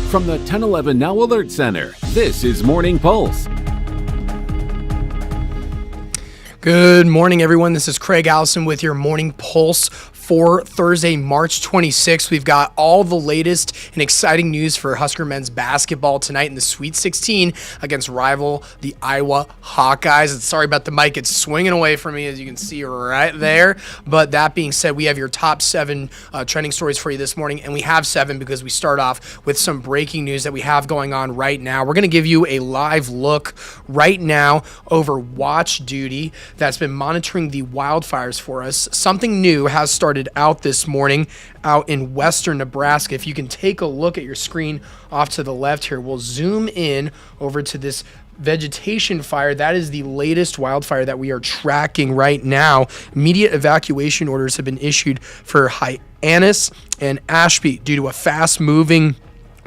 From the 1011 Now Alert Center, this is Morning Pulse. Good morning, everyone. This is Craig Allison with your Morning Pulse for Thursday, March 26th. We've got all the latest and exciting news for Husker men's basketball tonight in the Sweet 16 against rival the Iowa Hawkeyes. And sorry about the mic. It's swinging away from me, as you can see right there. But that being said, we have your top 7 trending stories for you this morning. And we have 7 because we start off with some breaking news that we have going on right now. We're going to give you a live look right now over Watch Duty that's been monitoring the wildfires for us. Something new has started out this morning out in western Nebraska. If you can take a look at your screen off to the left here, we'll zoom in over to this vegetation fire. That is the latest wildfire that we are tracking right now. Immediate evacuation orders have been issued for Hyannis and Ashby due to a fast-moving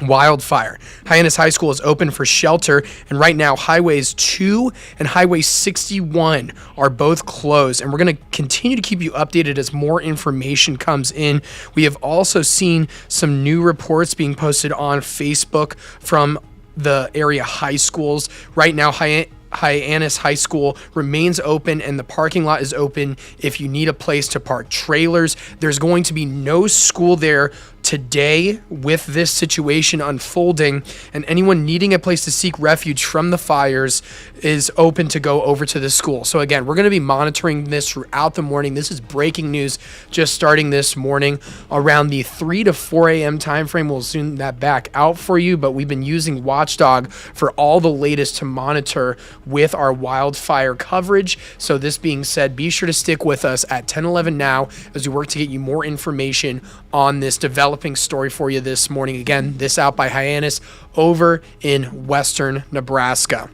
wildfire. Hyannis High School is open for shelter, and right now Highways 2 and Highway 61 are both closed, and we're going to continue to keep you updated as more information comes in. We have also seen some new reports being posted on Facebook from the area high schools. Right now, Hyannis High School remains open, and the parking lot is open if you need a place to park trailers. There's going to be no school there today with this situation unfolding, and anyone needing a place to seek refuge from the fires is open to go over to the school. So again, we're going to be monitoring this throughout the morning. This is breaking news just starting this morning around the 3 to 4 a.m. time frame. We'll zoom that back out for you, but we've been using Watchdog for all the latest to monitor with our wildfire coverage. So this being said, be sure to stick with us at 1011 Now as we work to get you more information on this developing story for you this morning. Again, this out by Hyannis over in western Nebraska.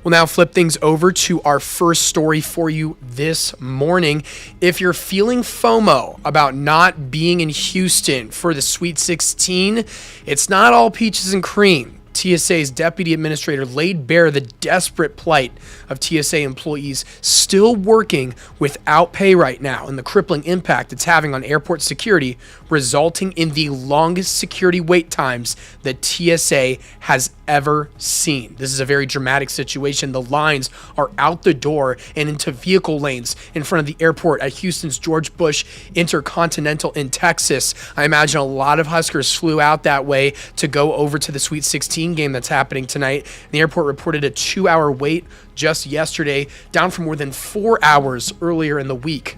We'll now flip things over to our first story for you this morning. If you're feeling FOMO about not being in Houston for the Sweet 16, it's not all peaches and cream. TSA's deputy administrator laid bare the desperate plight of TSA employees still working without pay right now and the crippling impact it's having on airport security, resulting in the longest security wait times that TSA has ever seen. This is a very dramatic situation. The lines are out the door and into vehicle lanes in front of the airport at Houston's George Bush Intercontinental in Texas. I imagine a lot of Huskers flew out that way to go over to the Sweet 16 game that's happening tonight. The airport reported a 2-hour wait just yesterday, down from more than 4 hours earlier in the week.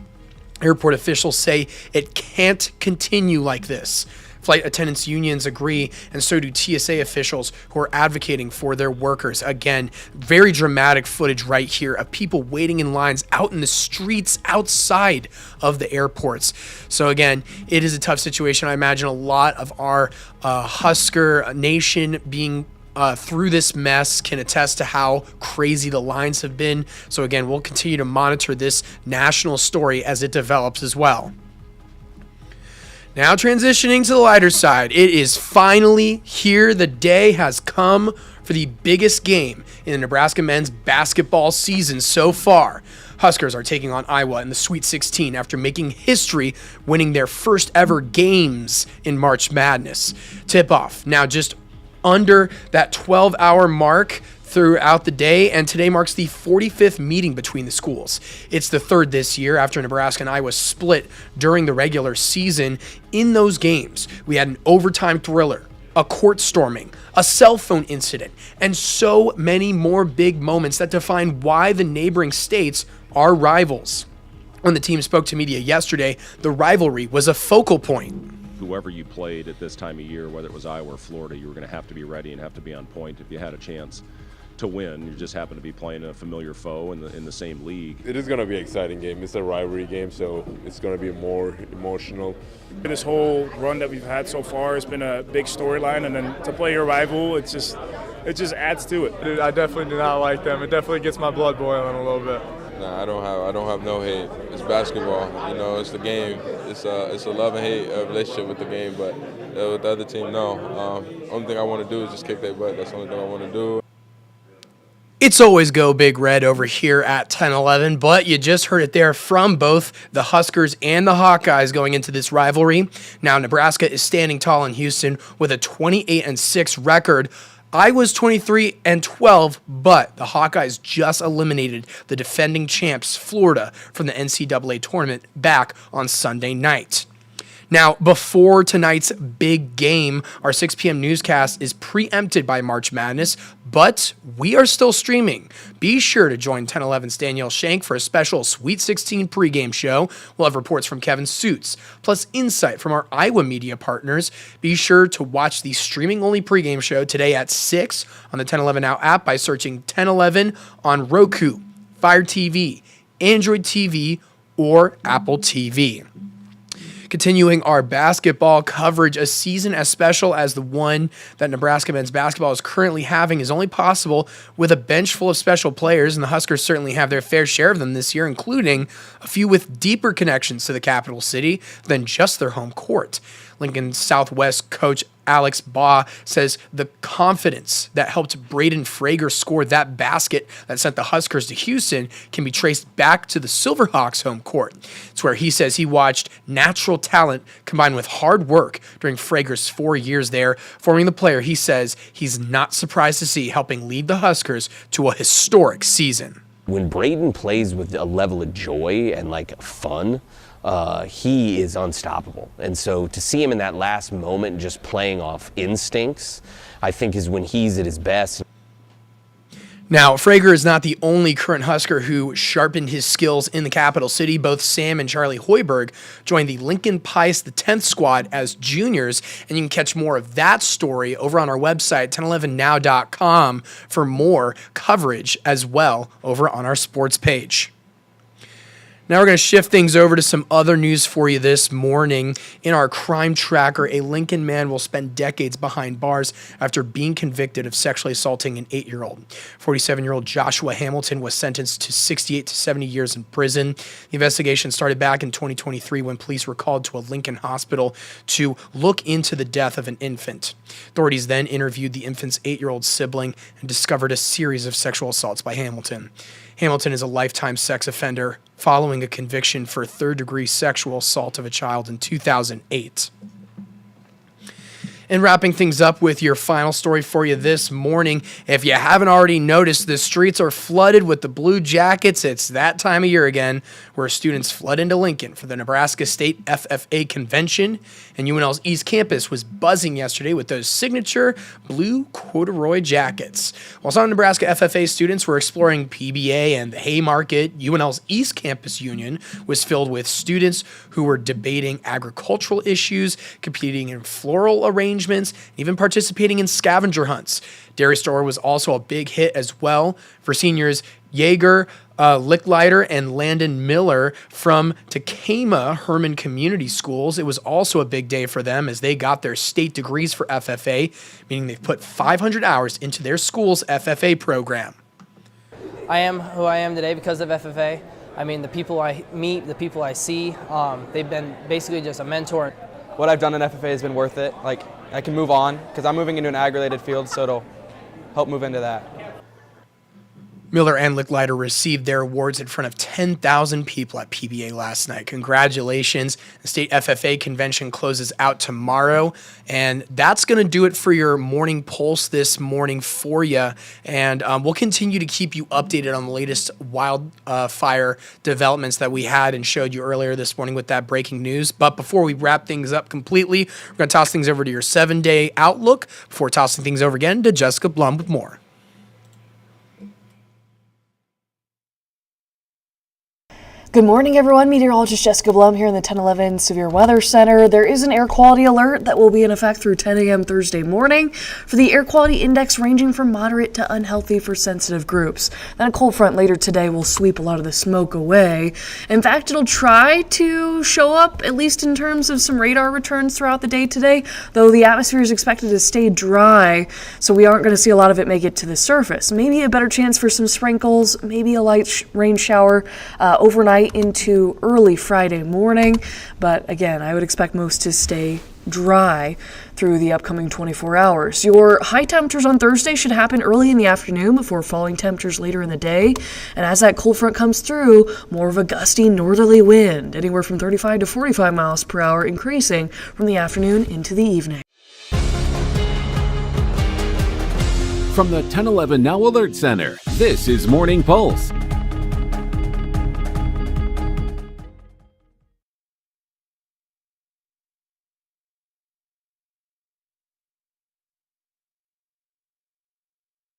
Airport officials say it can't continue like this. Flight attendants unions agree, and so do TSA officials who are advocating for their workers. Again, very dramatic footage right here of people waiting in lines out in the streets outside of the airports. So again, it is a tough situation. I imagine a lot of our Husker Nation being through this mess can attest to how crazy the lines have been. So again, we'll continue to monitor this national story as it develops as well. Now transitioning to the lighter side, it is finally here. The day has come for the biggest game in the Nebraska men's basketball season so far. Huskers are taking on Iowa in the Sweet 16 after making history, winning their first ever games in March Madness. Tip-off now just under that 12-hour mark throughout the day, and today marks the 45th meeting between the schools. It's the third this year after Nebraska and Iowa split during the regular season. In those games, we had an overtime thriller, a court storming, a cell phone incident, and so many more big moments that define why the neighboring states are rivals. When the team spoke to media yesterday, the rivalry was a focal point. Whoever you played at this time of year, whether it was Iowa or Florida, you were going to have to be ready and have to be on point if you had a chance to win. You just happen to be playing a familiar foe in the same league. It is going to be an exciting game. It's a rivalry game, so it's going to be more emotional. This whole run that we've had so far has been a big storyline, and then to play your rival, it just adds to it. Dude, I definitely do not like them. It definitely gets my blood boiling a little bit. Nah, I don't have no hate. It's basketball. You know, it's the game. It's a love and hate relationship with the game. But with the other team, no. Only thing I want to do is just kick their butt. That's the only thing I want to do. It's always go Big Red over here at 10-11, but you just heard it there from both the Huskers and the Hawkeyes going into this rivalry. Now, Nebraska is standing tall in Houston with a 28-6 record. Iowa's 23-12, but the Hawkeyes just eliminated the defending champs, Florida, from the NCAA tournament back on Sunday night. Now, before tonight's big game, our 6 p.m. newscast is preempted by March Madness, but we are still streaming. Be sure to join 10-11's Danielle Shank for a special Sweet 16 pregame show. We'll have reports from Kevin Suits, plus insight from our Iowa media partners. Be sure to watch the streaming-only pregame show today at 6 on the 10-11 Now app by searching 10-11 on Roku, Fire TV, Android TV, or Apple TV. Continuing our basketball coverage, a season as special as the one that Nebraska men's basketball is currently having is only possible with a bench full of special players, and the Huskers certainly have their fair share of them this year, including a few with deeper connections to the capital city than just their home court. Lincoln Southwest coach Alex Baugh says the confidence that helped Braden Frager score that basket that sent the Huskers to Houston can be traced back to the Silverhawks home court. It's where he says he watched natural talent combined with hard work during Frager's 4 years there, forming the player he says he's not surprised to see helping lead the Huskers to a historic season. When Braden plays with a level of joy and fun, he is unstoppable. And so to see him in that last moment just playing off instincts, I think is when he's at his best. Now, Frager is not the only current Husker who sharpened his skills in the capital city. Both Sam and Charlie Hoiberg joined the Lincoln Pius X squad as juniors, and you can catch more of that story over on our website, 1011now.com, for more coverage as well over on our sports page. Now we're going to shift things over to some other news for you this morning. In our crime tracker, a Lincoln man will spend decades behind bars after being convicted of sexually assaulting an 8-year-old. 47-year-old Joshua Hamilton was sentenced to 68 to 70 years in prison. The investigation started back in 2023 when police were called to a Lincoln hospital to look into the death of an infant. Authorities then interviewed the infant's 8-year-old sibling and discovered a series of sexual assaults by Hamilton. Hamilton is a lifetime sex offender following a conviction for third-degree sexual assault of a child in 2008. And wrapping things up with your final story for you this morning, if you haven't already noticed, the streets are flooded with the Blue Jackets. It's that time of year again where students flood into Lincoln for the Nebraska State FFA Convention, and UNL's East Campus was buzzing yesterday with those signature blue corduroy jackets. While some Nebraska FFA students were exploring PBA and the Haymarket, UNL's East Campus Union was filled with students who were debating agricultural issues, competing in floral arrangements, even participating in scavenger hunts. Dairy Store was also a big hit as well for seniors Yeager, Licklider, and Landon Miller from Takema Herman Community Schools. It was also a big day for them as they got their state degrees for FFA, meaning they've put 500 hours into their school's FFA program. I am who I am today because of FFA. I mean, the people I meet, the people I see, they've been basically just a mentor. What I've done in FFA has been worth it. I can move on because I'm moving into an ag-related field, so it'll help move into that. Miller and Licklider received their awards in front of 10,000 people at PBA last night. Congratulations. The state FFA convention closes out tomorrow, and that's going to do it for your morning pulse this morning for you. And we'll continue to keep you updated on the latest wildfire developments that we had and showed you earlier this morning with that breaking news. But before we wrap things up completely, we're going to toss things over to your 7-day outlook before tossing things over again to Jessica Blum with more. Good morning, everyone. Meteorologist Jessica Blum here in the 1011 Severe Weather Center. There is an air quality alert that will be in effect through 10 a.m. Thursday morning for the air quality index ranging from moderate to unhealthy for sensitive groups. Then a cold front later today will sweep a lot of the smoke away. In fact, it'll try to show up, at least in terms of some radar returns throughout the day today, though the atmosphere is expected to stay dry, so we aren't going to see a lot of it make it to the surface. Maybe a better chance for some sprinkles, maybe a light rain shower overnight into early Friday morning, but again, I would expect most to stay dry through the upcoming 24 hours. Your high temperatures on Thursday should happen early in the afternoon before falling temperatures later in the day. And as that cold front comes through, more of a gusty northerly wind, anywhere from 35 to 45 miles per hour, increasing from the afternoon into the evening. From the 1011 Now Alert Center, this is Morning Pulse.